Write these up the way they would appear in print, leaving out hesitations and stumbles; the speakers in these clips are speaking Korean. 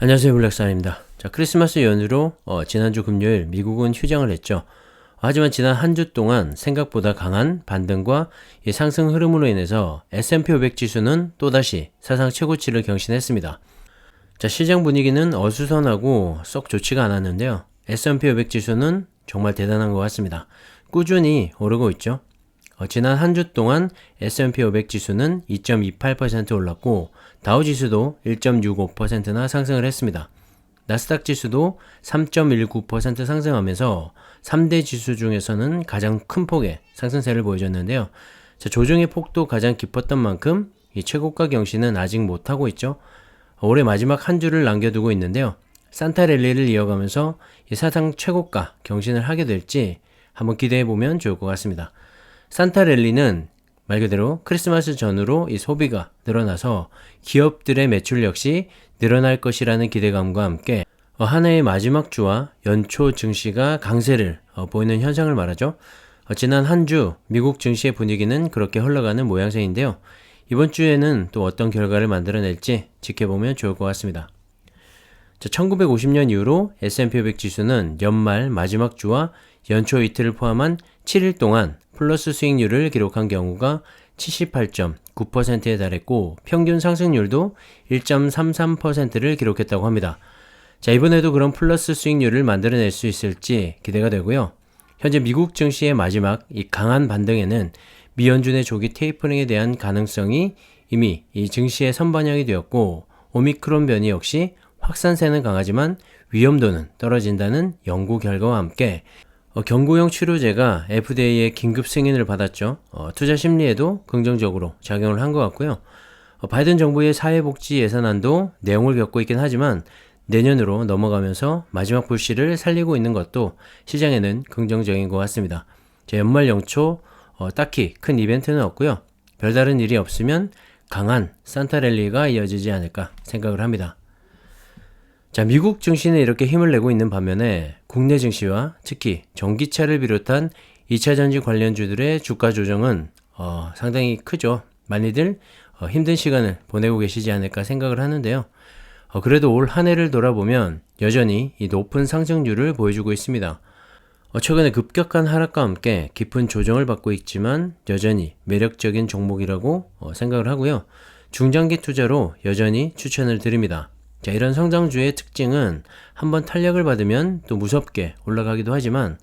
안녕하세요, 블랙사입니다. 자, 크리스마스 연휴로 지난주 금요일 미국은 휴장을 했죠. 하지만 지난 한 주 동안 생각보다 강한 반등과 이 상승 흐름으로 인해서 S&P 500 지수는 또다시 사상 최고치를 경신했습니다. 자, 시장 분위기는 어수선하고 썩 좋지가 않았는데요. S&P 500 지수는 정말 대단한 것 같습니다. 꾸준히 오르고 있죠. 지난 한 주 동안 S&P 500 지수는 2.28% 올랐고 다우 지수도 1.65%나 상승을 했습니다. 나스닥 지수도 3.19% 상승하면서 3대 지수 중에서는 가장 큰 폭의 상승세를 보여줬는데요. 자, 조정의 폭도 가장 깊었던 만큼 이 최고가 경신은 아직 못하고 있죠. 올해 마지막 한 주를 남겨두고 있는데요. 산타 랠리를 이어가면서 이 사상 최고가 경신을 하게 될지 한번 기대해보면 좋을 것 같습니다. 산타 랠리는 말 그대로 크리스마스 전후로 이 소비가 늘어나서 기업들의 매출 역시 늘어날 것이라는 기대감과 함께 한 해의 마지막 주와 연초 증시가 강세를 보이는 현상을 말하죠. 지난 한 주 미국 증시의 분위기는 그렇게 흘러가는 모양새인데요. 이번 주에는 또 어떤 결과를 만들어낼지 지켜보면 좋을 것 같습니다. 1950년 이후로 S&P 500 지수는 연말 마지막 주와 연초 이틀을 포함한 7일 동안 플러스 수익률을 기록한 경우가 78.9%에 달했고 평균 상승률도 1.33%를 기록했다고 합니다. 자, 이번에도 그런 플러스 수익률을 만들어낼 수 있을지 기대가 되고요. 현재 미국 증시의 마지막 이 강한 반등에는 미연준의 조기 테이퍼링에 대한 가능성이 이미 이 증시에 선반영이 되었고 오미크론 변이 역시 확산세는 강하지만 위험도는 떨어진다는 연구 결과와 함께 경구용 치료제가 FDA의 긴급 승인을 받았죠. 투자 심리에도 긍정적으로 작용을 한 것 같고요. 바이든 정부의 사회복지 예산안도 내용을 겪고 있긴 하지만 내년으로 넘어가면서 마지막 불씨를 살리고 있는 것도 시장에는 긍정적인 것 같습니다. 연말 연초 딱히 큰 이벤트는 없고요. 별다른 일이 없으면 강한 산타 랠리가 이어지지 않을까 생각을 합니다. 자, 미국 증시는 이렇게 힘을 내고 있는 반면에 국내 증시와 특히 전기차를 비롯한 2차전지 관련주들의 주가 조정은 상당히 크죠. 많이들 힘든 시간을 보내고 계시지 않을까 생각을 하는데요. 그래도 올 한 해를 돌아보면 여전히 이 높은 상승률을 보여주고 있습니다. 최근에 급격한 하락과 함께 깊은 조정을 받고 있지만 여전히 매력적인 종목이라고 생각을 하고요. 중장기 투자로 여전히 추천을 드립니다. 자, 이런 성장주의 특징은 한번 탄력을 받으면 또 무섭게 올라가기도 하지만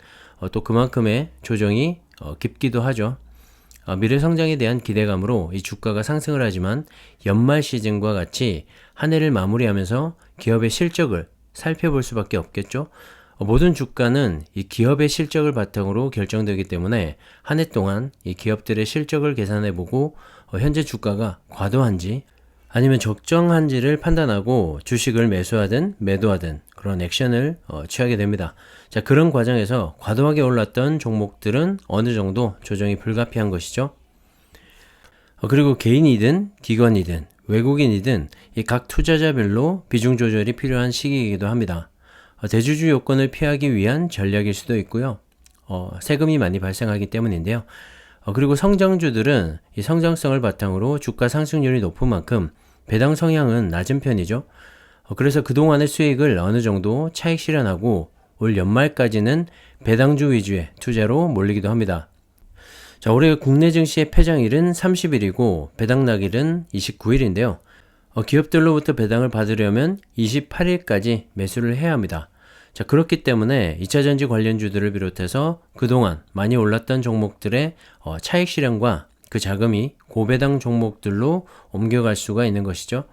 또 그만큼의 조정이 깊기도 하죠. 미래 성장에 대한 기대감으로 이 주가가 상승을 하지만 연말 시즌과 같이 한 해를 마무리하면서 기업의 실적을 살펴볼 수밖에 없겠죠. 모든 주가는 이 기업의 실적을 바탕으로 결정되기 때문에 한 해 동안 이 기업들의 실적을 계산해보고 현재 주가가 과도한지 아니면 적정한지를 판단하고 주식을 매수하든 매도하든 그런 액션을 취하게 됩니다. 자, 그런 과정에서 과도하게 올랐던 종목들은 어느 정도 조정이 불가피한 것이죠. 그리고 개인이든 기관이든 외국인이든 이 각 투자자별로 비중 조절이 필요한 시기이기도 합니다. 대주주 요건을 피하기 위한 전략일 수도 있고요. 세금이 많이 발생하기 때문인데요. 그리고 성장주들은 이 성장성을 바탕으로 주가 상승률이 높은 만큼 배당 성향은 낮은 편이죠. 그래서 그동안의 수익을 어느 정도 차익 실현하고 올 연말까지는 배당주 위주의 투자로 몰리기도 합니다. 자, 올해 국내 증시의 폐장일은 30일이고 배당 낙일은 29일인데요. 기업들로부터 배당을 받으려면 28일까지 매수를 해야 합니다. 자, 그렇기 때문에 2차전지 관련주들을 비롯해서 그동안 많이 올랐던 종목들의 차익 실현과 그 자금이 고배당 종목들로 옮겨갈 수가 있는 것이죠.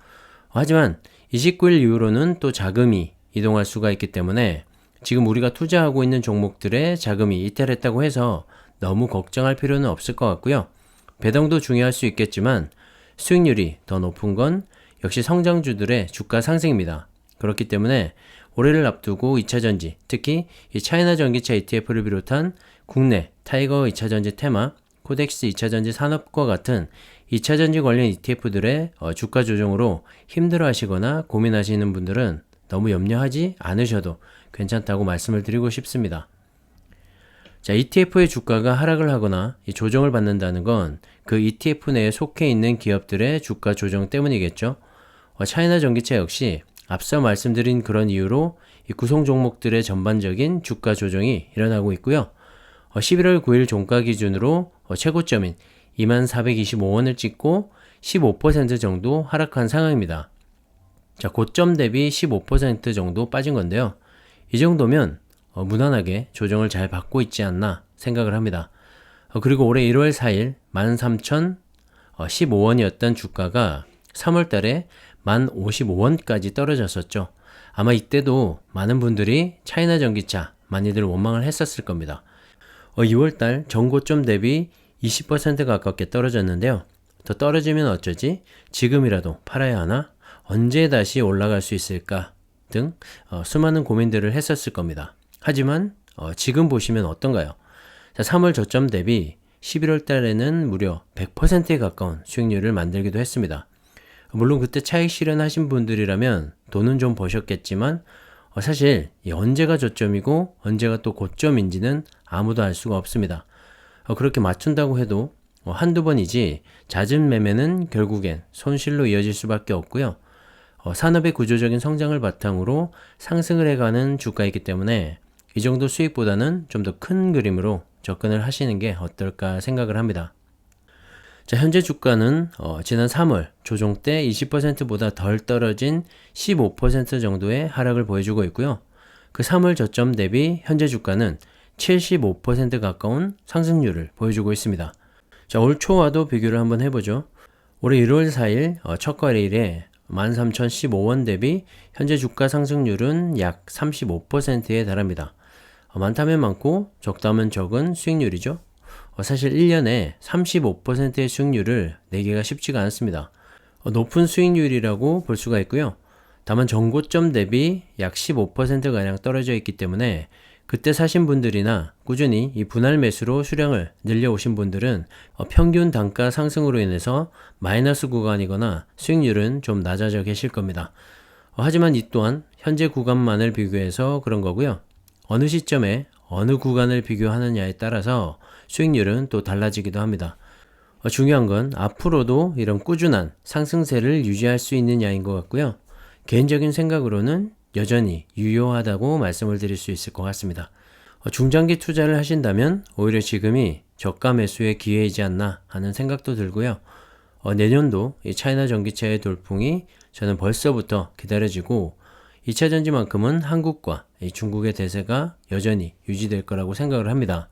하지만 29일 이후로는 또 자금이 이동할 수가 있기 때문에 지금 우리가 투자하고 있는 종목들의 자금이 이탈했다고 해서 너무 걱정할 필요는 없을 것 같고요. 배당도 중요할 수 있겠지만 수익률이 더 높은 건 역시 성장주들의 주가 상승입니다. 그렇기 때문에 올해를 앞두고 2차전지, 특히 이 차이나 전기차 ETF를 비롯한 국내 타이거 2차전지 테마, 코덱스 2차전지 산업과 같은 2차전지 관련 ETF들의 주가 조정으로 힘들어 하시거나 고민하시는 분들은 너무 염려하지 않으셔도 괜찮다고 말씀을 드리고 싶습니다. 자, ETF의 주가가 하락을 하거나 이 조정을 받는다는 건 그 ETF 내에 속해 있는 기업들의 주가 조정 때문이겠죠. 차이나 전기차 역시 앞서 말씀드린 그런 이유로 이 구성 종목들의 전반적인 주가 조정이 일어나고 있고요. 11월 9일 종가 기준으로 최고점인 2425원을 찍고 15% 정도 하락한 상황입니다. 자, 고점 대비 15% 정도 빠진 건데요. 이 정도면 무난하게 조정을 잘 받고 있지 않나 생각을 합니다. 그리고 올해 1월 4일 13,015원이었던 주가가 3월 달에 1,055원까지 떨어졌었죠. 아마 이때도 많은 분들이 차이나 전기차 많이들 원망을 했었을 겁니다. 2월달 전고점 대비 20% 가깝게 떨어졌는데요. 더 떨어지면 어쩌지? 지금이라도 팔아야 하나? 언제 다시 올라갈 수 있을까? 등 수많은 고민들을 했었을 겁니다. 하지만 지금 보시면 어떤가요? 자, 3월 저점 대비 11월 달에는 무려 100%에 가까운 수익률을 만들기도 했습니다. 물론 그때 차익 실현하신 분들이라면 돈은 좀 버셨겠지만 사실 언제가 저점이고 언제가 또 고점인지는 아무도 알 수가 없습니다. 그렇게 맞춘다고 해도 한두 번이지 잦은 매매는 결국엔 손실로 이어질 수밖에 없고요. 산업의 구조적인 성장을 바탕으로 상승을 해가는 주가이기 때문에 이 정도 수익보다는 좀 더 큰 그림으로 접근을 하시는 게 어떨까 생각을 합니다. 자, 현재 주가는 지난 3월 조정 때 20%보다 덜 떨어진 15% 정도의 하락을 보여주고 있고요. 그 3월 저점 대비 현재 주가는 75% 가까운 상승률을 보여주고 있습니다. 자, 올 초와도 비교를 한번 해보죠. 올해 1월 4일 첫 거래일에 13,015원 대비 현재 주가 상승률은 약 35%에 달합니다. 많다면 많고 적다면 적은 수익률이죠. 사실 1년에 35%의 수익률을 내기가 쉽지가 않습니다. 높은 수익률이라고 볼 수가 있고요. 다만 전고점 대비 약 15%가량 떨어져 있기 때문에 그때 사신 분들이나 꾸준히 이 분할 매수로 수량을 늘려오신 분들은 평균 단가 상승으로 인해서 마이너스 구간이거나 수익률은 좀 낮아져 계실 겁니다. 하지만 이 또한 현재 구간만을 비교해서 그런 거고요. 어느 시점에 어느 구간을 비교하느냐에 따라서 수익률은 또 달라지기도 합니다. 중요한 건 앞으로도 이런 꾸준한 상승세를 유지할 수 있느냐인 것 같고요. 개인적인 생각으로는 여전히 유효하다고 말씀을 드릴 수 있을 것 같습니다. 중장기 투자를 하신다면 오히려 지금이 저가 매수의 기회이지 않나 하는 생각도 들고요. 내년도 이 차이나 전기차의 돌풍이 저는 벌써부터 기다려지고 2차 전지만큼은 한국과 이 중국의 대세가 여전히 유지될 거라고 생각을 합니다.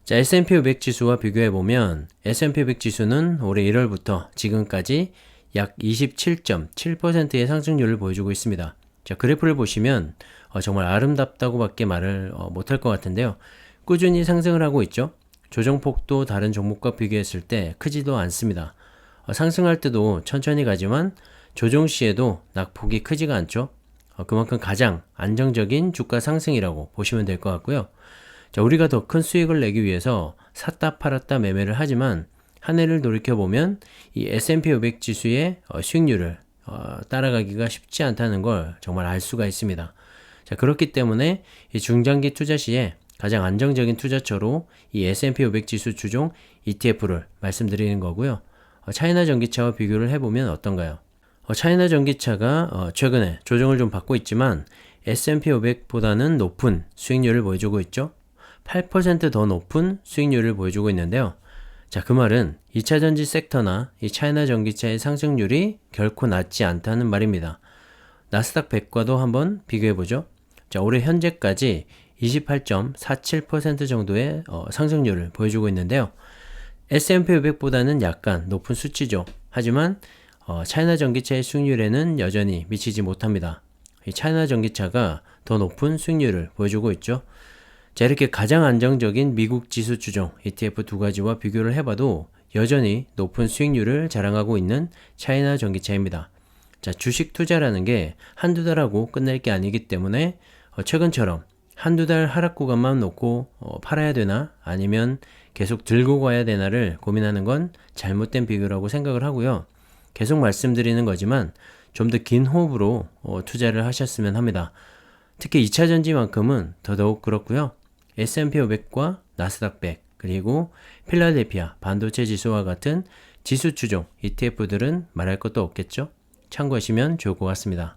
자, S&P 500 지수와 비교해보면 S&P 500 지수는 올해 1월부터 지금까지 약 27.7%의 상승률을 보여주고 있습니다. 자, 그래프를 보시면 정말 아름답다고 밖에 말을 못할 것 같은데요. 꾸준히 상승을 하고 있죠. 조정폭도 다른 종목과 비교했을 때 크지도 않습니다. 상승할 때도 천천히 가지만 조정 시에도 낙폭이 크지가 않죠. 그만큼 가장 안정적인 주가 상승이라고 보시면 될 것 같고요. 자, 우리가 더 큰 수익을 내기 위해서 샀다 팔았다 매매를 하지만 한 해를 돌이켜보면 이 S&P 500 지수의 수익률을 따라가기가 쉽지 않다는 걸 정말 알 수가 있습니다. 자, 그렇기 때문에 이 중장기 투자 시에 가장 안정적인 투자처로 이 S&P 500 지수 주종 ETF를 말씀드리는 거고요. 차이나 전기차와 비교를 해보면 어떤가요? 차이나 전기차가 최근에 조정을 좀 받고 있지만 S&P 500보다는 높은 수익률을 보여주고 있죠. 8% 더 높은 수익률을 보여주고 있는데요. 자, 그 말은 2차 전지 섹터나 이 차이나 전기차의 상승률이 결코 낮지 않다는 말입니다. 나스닥 100과도 한번 비교해보죠. 자, 올해 현재까지 28.47% 정도의 상승률을 보여주고 있는데요. S&P 500보다는 약간 높은 수치죠. 하지만 차이나 전기차의 수익률에는 여전히 미치지 못합니다. 이 차이나 전기차가 더 높은 수익률을 보여주고 있죠. 자, 이렇게 가장 안정적인 미국 지수 주종 ETF 두 가지와 비교를 해봐도 여전히 높은 수익률을 자랑하고 있는 차이나 전기차입니다. 자, 주식 투자라는 게 한두 달하고 끝날 게 아니기 때문에 최근처럼 한두 달 하락 구간만 놓고 팔아야 되나 아니면 계속 들고 가야 되나를 고민하는 건 잘못된 비교라고 생각을 하고요. 계속 말씀드리는 거지만 좀 더 긴 호흡으로 투자를 하셨으면 합니다. 특히 2차 전지만큼은 더더욱 그렇고요. S&P 500과 나스닥 100 그리고 필라델피아 반도체 지수와 같은 지수 추종 ETF들은 말할 것도 없겠죠. 참고하시면 좋을 것 같습니다.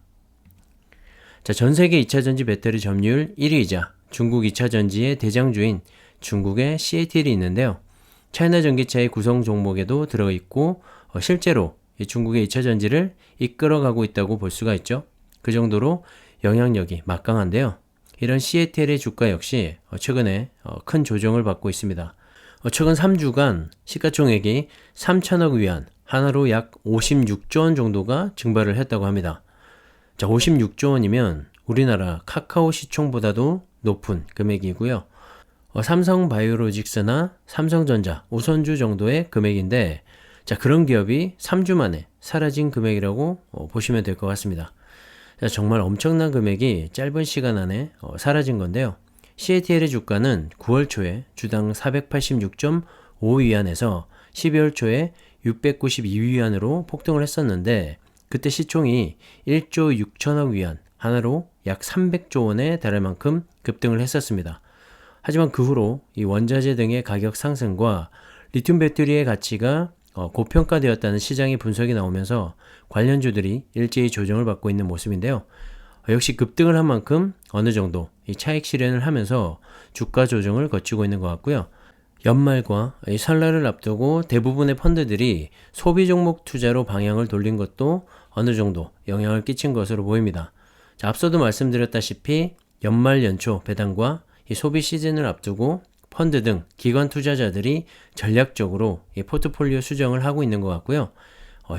자, 전 세계 2차전지 배터리 점유율 1위이자 중국 2차전지의 대장주인 중국의 CATL이 있는데요. 차이나 전기차의 구성 종목에도 들어있고 실제로 중국의 2차전지를 이끌어가고 있다고 볼 수가 있죠. 그 정도로 영향력이 막강한데요. 이런 CATL의 주가 역시 최근에 큰 조정을 받고 있습니다. 최근 3주간 시가총액이 3천억 위안, 하나로 약 56조 원 정도가 증발을 했다고 합니다. 자, 56조 원이면 우리나라 카카오 시총보다도 높은 금액이고요. 삼성바이오로직스나 삼성전자, 우선주 정도의 금액인데, 자, 그런 기업이 3주 만에 사라진 금액이라고 보시면 될 것 같습니다. 자, 정말 엄청난 금액이 짧은 시간 안에 사라진 건데요. CATL의 주가는 9월 초에 주당 486.5위안에서 12월 초에 692위안으로 폭등을 했었는데, 그때 시총이 1조 6천억 위안, 하나로 약 300조 원에 달할 만큼 급등을 했었습니다. 하지만 그 후로 이 원자재 등의 가격 상승과 리튬 배터리의 가치가 고평가되었다는 시장의 분석이 나오면서 관련주들이 일제히 조정을 받고 있는 모습인데요. 역시 급등을 한 만큼 어느 정도 이 차익 실현을 하면서 주가 조정을 거치고 있는 것 같고요. 연말과 이 설날을 앞두고 대부분의 펀드들이 소비 종목 투자로 방향을 돌린 것도 어느 정도 영향을 끼친 것으로 보입니다. 자, 앞서도 말씀드렸다시피 연말 연초 배당과 이 소비 시즌을 앞두고 펀드 등 기관 투자자들이 전략적으로 이 포트폴리오 수정을 하고 있는 것 같고요.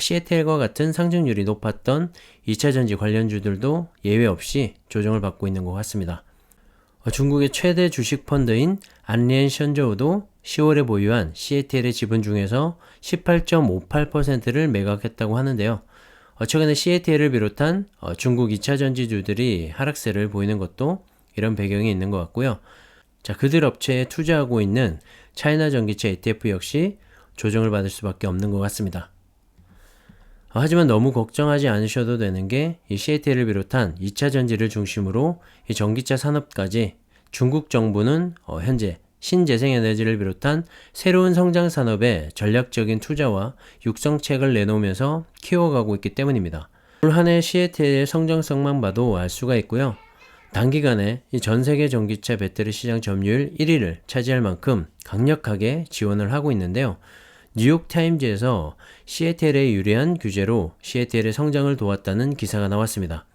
CATL과 같은 상승률이 높았던 2차전지 관련주들도 예외 없이 조정을 받고 있는 것 같습니다. 중국의 최대 주식 펀드인 안리엔션저우도 10월에 보유한 CATL의 지분 중에서 18.58%를 매각했다고 하는데요. 최근에 CATL을 비롯한 중국 2차전지주들이 하락세를 보이는 것도 이런 배경이 있는 것 같고요. 자, 그들 업체에 투자하고 있는 차이나 전기차 ETF 역시 조정을 받을 수밖에 없는 것 같습니다. 하지만 너무 걱정하지 않으셔도 되는 게 이 CATL을 비롯한 2차전지를 중심으로 이 전기차 산업까지 중국 정부는 현재 신재생에너지를 비롯한 새로운 성장 산업에 전략적인 투자와 육성책을 내놓으면서 키워가고 있기 때문입니다. 올 한 해 CATL의 성장성만 봐도 알 수가 있고요. 단기간에 이 전 세계 전기차 배터리 시장 점유율 1위를 차지할 만큼 강력하게 지원을 하고 있는데요. 뉴욕타임즈에서 CATL에 유리한 규제로 CATL의 성장을 도왔다는 기사가 나왔습니다.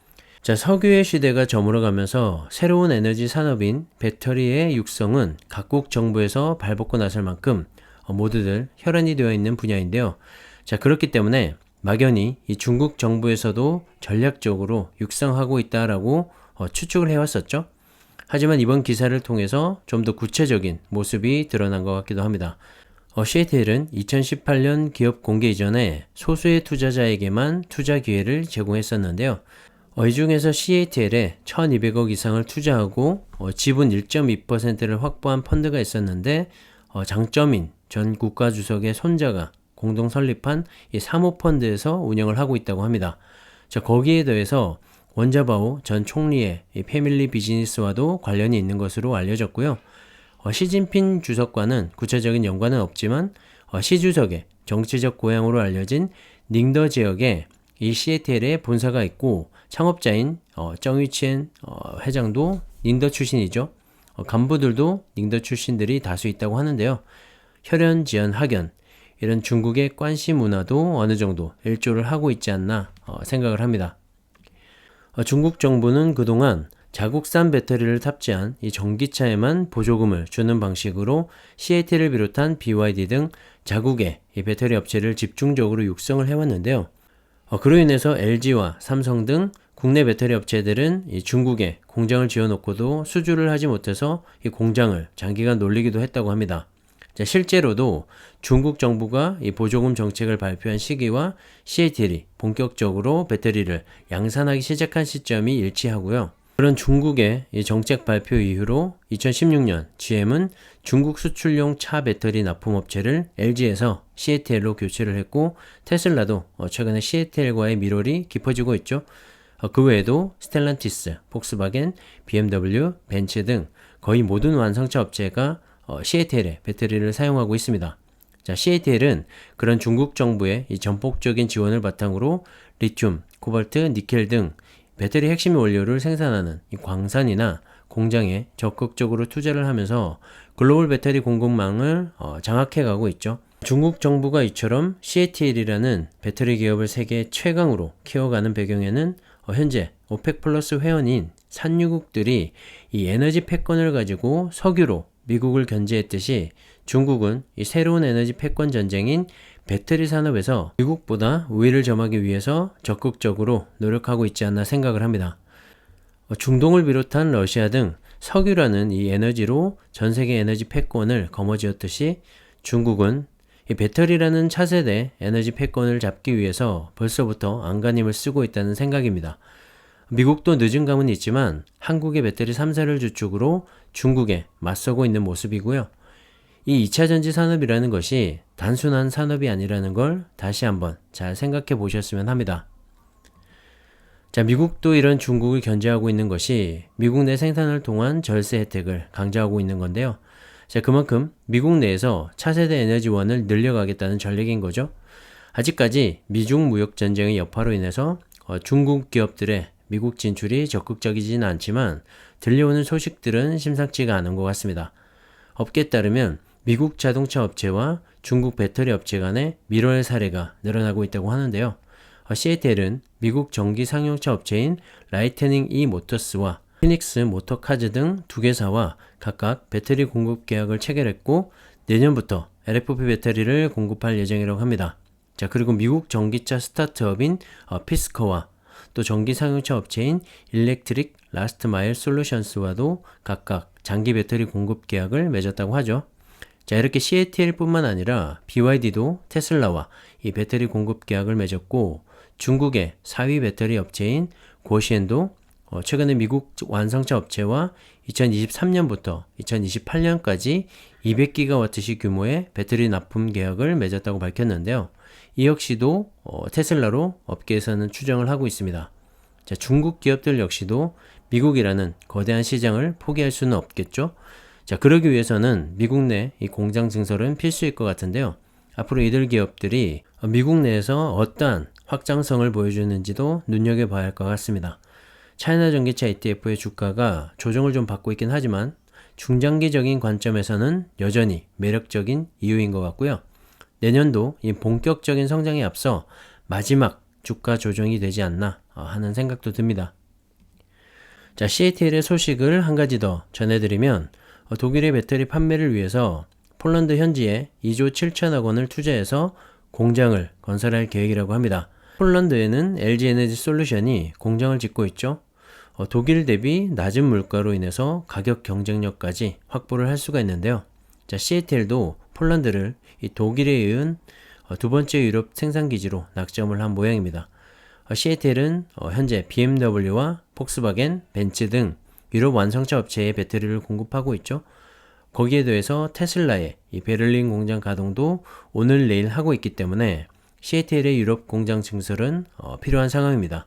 자, 석유의 시대가 저물어가면서 새로운 에너지 산업인 배터리의 육성은 각국 정부에서 발벗고 나설 만큼 모두들 혈안이 되어 있는 분야인데요. 자, 그렇기 때문에 막연히 이 중국 정부에서도 전략적으로 육성하고 있다라고 추측을 해왔었죠. 하지만 이번 기사를 통해서 좀 더 구체적인 모습이 드러난 것 같기도 합니다. CATL은 2018년 기업 공개 이전에 소수의 투자자에게만 투자 기회를 제공했었는데요. 이 중에서 CATL에 1200억 이상을 투자하고 지분 1.2%를 확보한 펀드가 있었는데 장점인 전 국가주석의 손자가 공동 설립한 이 사모펀드에서 운영을 하고 있다고 합니다. 자, 거기에 더해서 원자바오 전 총리의 이 패밀리 비즈니스와도 관련이 있는 것으로 알려졌고요. 시진핑 주석과는 구체적인 연관은 없지만 시 주석의 정치적 고향으로 알려진 닝더 지역에 이 CATL에 본사가 있고 창업자인 정위첸 회장도 닝더 출신이죠. 간부들도 닝더 출신들이 다수 있다고 하는데요. 혈연, 지연, 학연 이런 중국의 관시 문화도 어느 정도 일조를 하고 있지 않나 생각을 합니다. 중국 정부는 그동안 자국산 배터리를 탑재한 이 전기차에만 보조금을 주는 방식으로 CATL을 비롯한 BYD 등 자국의 이 배터리 업체를 집중적으로 육성을 해왔는데요. 그로 인해서 LG와 삼성 등 국내 배터리 업체들은 이 중국에 공장을 지어놓고도 수주를 하지 못해서 이 공장을 장기간 놀리기도 했다고 합니다. 자, 실제로도 중국 정부가 이 보조금 정책을 발표한 시기와 CATL이 본격적으로 배터리를 양산하기 시작한 시점이 일치하고요. 그런 중국의 이 정책 발표 이후로 2016년 GM은 중국 수출용 차 배터리 납품업체를 LG에서 CATL로 교체를 했고 테슬라도 최근에 CATL과의 밀월이 깊어지고 있죠. 그 외에도 스텔란티스, 폭스바겐, BMW, 벤츠 등 거의 모든 완성차 업체가 CATL의 배터리를 사용하고 있습니다. 자, CATL은 그런 중국 정부의 이 전폭적인 지원을 바탕으로 리튬, 코발트, 니켈 등 배터리 핵심 원료를 생산하는 이 광산이나 공장에 적극적으로 투자를 하면서 글로벌 배터리 공급망을 장악해가고 있죠. 중국 정부가 이처럼 CATL이라는 배터리 기업을 세계 최강으로 키워가는 배경에는 현재 오펙 플러스 회원인 산유국들이 이 에너지 패권을 가지고 석유로 미국을 견제했듯이 중국은 이 새로운 에너지 패권 전쟁인 배터리 산업에서 미국보다 우위를 점하기 위해서 적극적으로 노력하고 있지 않나 생각을 합니다. 중동을 비롯한 러시아 등 석유라는 이 에너지로 전 세계 에너지 패권을 거머쥐었듯이 중국은 이 배터리라는 차세대 에너지 패권을 잡기 위해서 벌써부터 안간힘을 쓰고 있다는 생각입니다. 미국도 늦은 감은 있지만 한국의 배터리 3사를 주축으로 중국에 맞서고 있는 모습이고요. 이 2차 전지 산업이라는 것이 단순한 산업이 아니라는 걸 다시 한번 잘 생각해 보셨으면 합니다. 자, 미국도 이런 중국을 견제하고 있는 것이 미국 내 생산을 통한 절세 혜택을 강조하고 있는 건데요. 자, 그만큼 미국 내에서 차세대 에너지원을 늘려가겠다는 전략인 거죠. 아직까지 미중 무역 전쟁의 여파로 인해서 중국 기업들의 미국 진출이 적극적이지는 않지만 들려오는 소식들은 심상치가 않은 것 같습니다. 업계에 따르면 미국 자동차 업체와 중국 배터리 업체 간의 밀월 사례가 늘어나고 있다고 하는데요. CATL은 미국 전기 상용차 업체인 라이트닝 E 모터스와 피닉스 모터카즈 등 두 개사와 각각 배터리 공급 계약을 체결했고 내년부터 LFP 배터리를 공급할 예정이라고 합니다. 자, 그리고 미국 전기차 스타트업인 피스커와 또 전기 상용차 업체인 일렉트릭 라스트 마일 솔루션스와도 각각 장기 배터리 공급 계약을 맺었다고 하죠. 자, 이렇게 CATL뿐만 아니라 BYD도 테슬라와 이 배터리 공급 계약을 맺었고 중국의 4위 배터리 업체인 고시엔도 최근에 미국 완성차 업체와 2023년부터 2028년까지 200기가와트시 규모의 배터리 납품 계약을 맺었다고 밝혔는데요. 이 역시도 테슬라로 업계에서는 추정을 하고 있습니다. 자, 중국 기업들 역시도 미국이라는 거대한 시장을 포기할 수는 없겠죠. 자, 그러기 위해서는 미국 내 이 공장 증설은 필수일 것 같은데요. 앞으로 이들 기업들이 미국 내에서 어떠한 확장성을 보여주는지도 눈여겨봐야 할 것 같습니다. 차이나 전기차 ETF의 주가가 조정을 좀 받고 있긴 하지만 중장기적인 관점에서는 여전히 매력적인 이유인 것 같고요. 내년도 이 본격적인 성장에 앞서 마지막 주가 조정이 되지 않나 하는 생각도 듭니다. 자, CATL의 소식을 한 가지 더 전해드리면 독일의 배터리 판매를 위해서 폴란드 현지에 2조 7천억 원을 투자해서 공장을 건설할 계획이라고 합니다. 폴란드에는 LG에너지 솔루션이 공장을 짓고 있죠. 독일 대비 낮은 물가로 인해서 가격 경쟁력까지 확보를 할 수가 있는데요. 자, CATL도 폴란드를 이 독일에 이은 두 번째 유럽 생산기지로 낙점을 한 모양입니다. CATL은 현재 BMW와 폭스바겐, 벤츠 등 유럽 완성차 업체에 배터리를 공급하고 있죠. 거기에 더해서 테슬라의 이 베를린 공장 가동도 오늘 내일 하고 있기 때문에 CATL의 유럽 공장 증설은 필요한 상황입니다.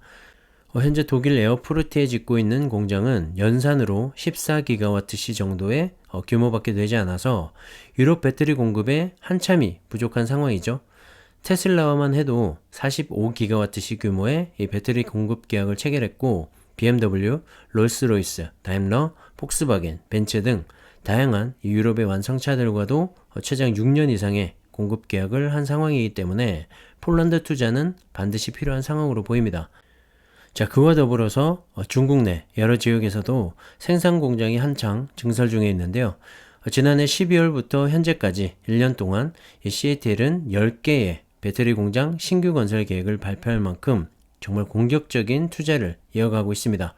현재 독일 에어푸르트에 짓고 있는 공장은 연산으로 14기가와트시 정도의 규모밖에 되지 않아서 유럽 배터리 공급에 한참이 부족한 상황이죠. 테슬라와만 해도 45기가와트시 규모의 이 배터리 공급 계약을 체결했고 BMW, 롤스로이스, 다임러, 폭스바겐, 벤츠 등 다양한 유럽의 완성차들과도 최장 6년 이상의 공급 계약을 한 상황이기 때문에 폴란드 투자는 반드시 필요한 상황으로 보입니다. 자, 그와 더불어서 중국 내 여러 지역에서도 생산 공장이 한창 증설 중에 있는데요. 지난해 12월부터 현재까지 1년 동안 CATL은 10개의 배터리 공장 신규 건설 계획을 발표할 만큼 정말 공격적인 투자를 이어가고 있습니다.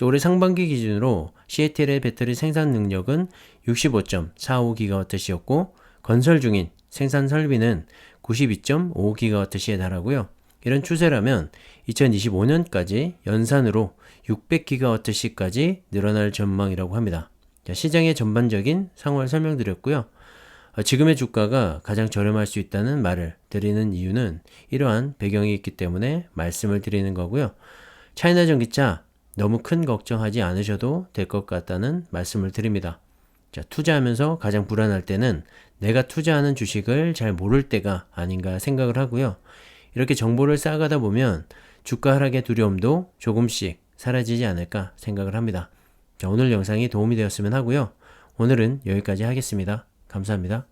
올해 상반기 기준으로 CATL의 배터리 생산 능력은 65.45GWh였고 건설 중인 생산 설비는 92.5GWh에 달하고요. 이런 추세라면 2025년까지 연산으로 600GWh까지 늘어날 전망이라고 합니다. 자, 시장의 전반적인 상황을 설명드렸고요. 지금의 주가가 가장 저렴할 수 있다는 말을 드리는 이유는 이러한 배경이 있기 때문에 말씀을 드리는 거고요. 차이나 전기차 너무 큰 걱정하지 않으셔도 될 것 같다는 말씀을 드립니다. 자, 투자하면서 가장 불안할 때는 내가 투자하는 주식을 잘 모를 때가 아닌가 생각을 하고요. 이렇게 정보를 쌓아가다 보면 주가 하락의 두려움도 조금씩 사라지지 않을까 생각을 합니다. 자, 오늘 영상이 도움이 되었으면 하고요. 오늘은 여기까지 하겠습니다. 감사합니다.